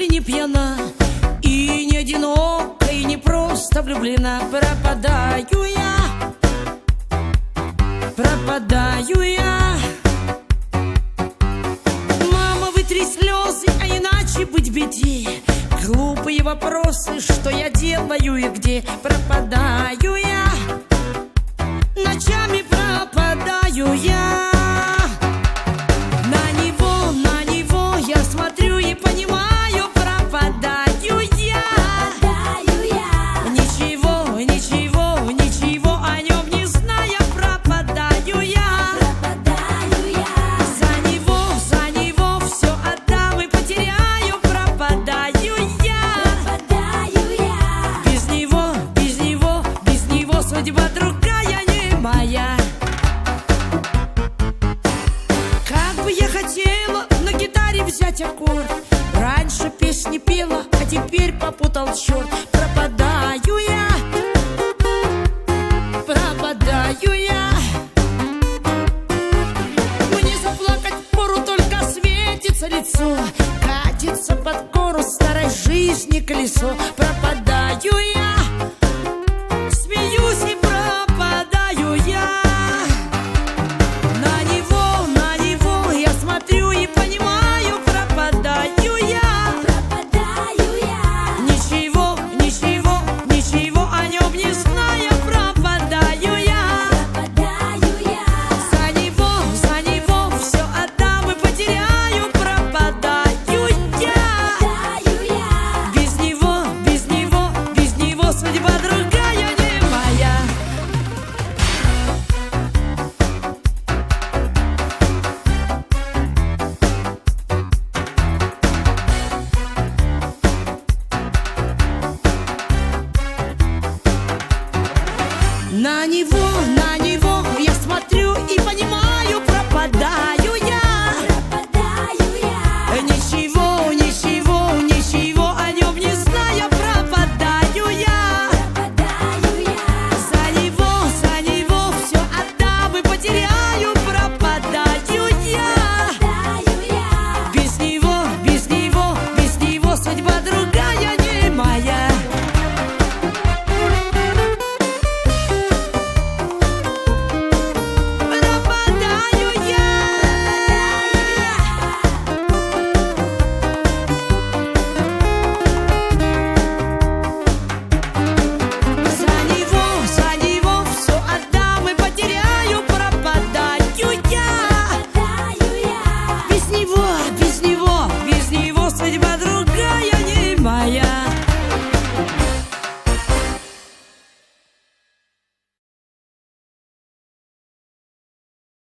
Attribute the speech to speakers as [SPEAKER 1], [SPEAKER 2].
[SPEAKER 1] и не пьяна, и не одинока, и не просто влюблена. Пропадаю я, пропадаю я. Мама, вытри слезы, а иначе быть беде. Глупые вопросы, что я делаю и где. Пропадаю я, ночами пропадаю я. На него я смотрю и понимаю, пропадаю я. Ничего, ничего, ничего о нем не зная, пропадаю я. За него все отдам и потеряю, пропадаю я. Без него судьба другая, не моя. Как бы я хотела на гитаре взять аккорд. Раньше песни пела, а теперь попутал черт. Пропадаю я, пропадаю я. Мне заплакать пору, только светится лицо. Катится под гору старой жизни колесо.